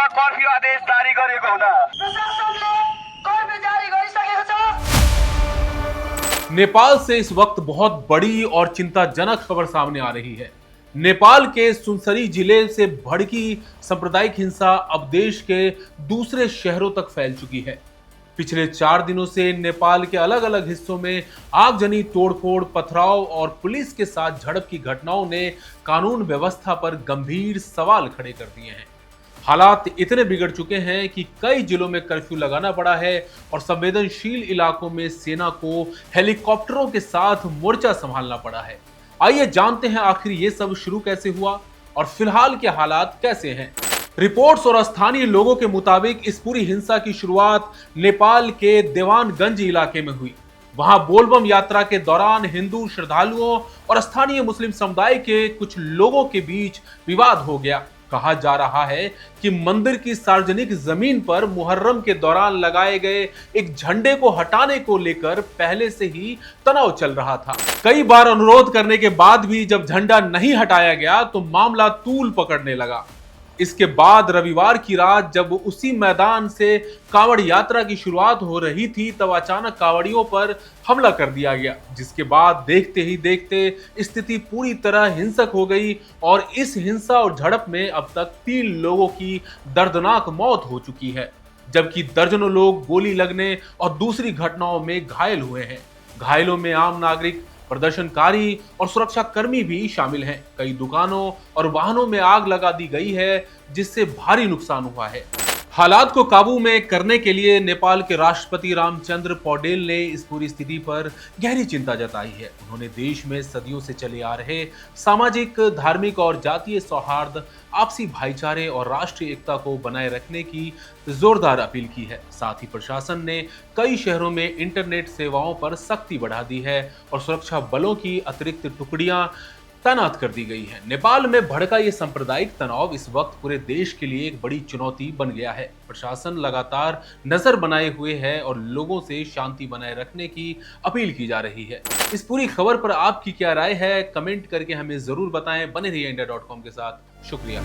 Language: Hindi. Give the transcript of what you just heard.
र कर्फ्यू आदेश जारी गरेको हुँदा प्रशासनले कर्फ्यू जारी गरिसकेको छ। नेपाल से इस वक्त बहुत बड़ी और चिंताजनक खबर सामने आ रही है। नेपाल के सुनसरी जिले से भड़की सांप्रदायिक हिंसा अब देश के दूसरे शहरों तक फैल चुकी है। पिछले 4 दिनों से नेपाल के अलग अलग हिस्सों में आगजनी, तोड़फोड़, पथराव और पुलिस के साथ झड़प की घटनाओं ने कानून व्यवस्था पर गंभीर सवाल खड़े कर दिए हैं। हालात इतने बिगड़ चुके हैं कि कई जिलों में कर्फ्यू लगाना पड़ा है और संवेदनशील इलाकों में सेना को हेलीकॉप्टरों के साथ मोर्चा संभालना पड़ा है। आइए जानते हैं आखिर ये सब शुरू कैसे हुआ और फिलहाल के हालात कैसे हैं। रिपोर्ट्स और स्थानीय लोगों के मुताबिक इस पूरी हिंसा की शुरुआत नेपाल के देवानगंज इलाके में हुई। वहां बोलबम यात्रा के दौरान हिंदू श्रद्धालुओं और स्थानीय मुस्लिम समुदाय के कुछ लोगों के बीच विवाद हो गया। कहा जा रहा है कि मंदिर की सार्वजनिक जमीन पर मुहर्रम के दौरान लगाए गए एक झंडे को हटाने को लेकर पहले से ही तनाव चल रहा था। कई बार अनुरोध करने के बाद भी जब झंडा नहीं हटाया गया तो मामला तूल पकड़ने लगा। इसके बाद रविवार की रात जब उसी मैदान से कांवड़ यात्रा की शुरुआत हो रही थी तब अचानक कांवड़ियों पर हमला कर दिया गया, जिसके बाद देखते ही देखते स्थिति पूरी तरह हिंसक हो गई और इस हिंसा और झड़प में अब तक 3 लोगों की दर्दनाक मौत हो चुकी है, जबकि दर्जनों लोग गोली लगने और दूसरी घटनाओं में घायल हुए हैं। घायलों में आम नागरिक, प्रदर्शनकारी और सुरक्षा कर्मी भी शामिल हैं। कई दुकानों और वाहनों में आग लगा दी गई है, जिससे भारी नुकसान हुआ है। हालात को काबू में करने के लिए नेपाल के राष्ट्रपति रामचंद्र पौडेल ने इस पूरी स्थिति पर गहरी चिंता जताई है। उन्होंने देश में सदियों से चले आ रहे सामाजिक, धार्मिक और जातीय सौहार्द, आपसी भाईचारे और राष्ट्रीय एकता को बनाए रखने की जोरदार अपील की है। साथ ही प्रशासन ने कई शहरों में इंटरनेट सेवाओं पर सख्ती बढ़ा दी है और सुरक्षा बलों की अतिरिक्त टुकड़ियां तैनात कर दी गई है। नेपाल में भड़का ये सांप्रदायिक तनाव इस वक्त पूरे देश के लिए एक बड़ी चुनौती बन गया है। प्रशासन लगातार नजर बनाए हुए है और लोगों से शांति बनाए रखने की अपील की जा रही है। इस पूरी खबर पर आपकी क्या राय है, कमेंट करके हमें जरूर बताएं। बने रहिए इंडिया.com के साथ। शुक्रिया।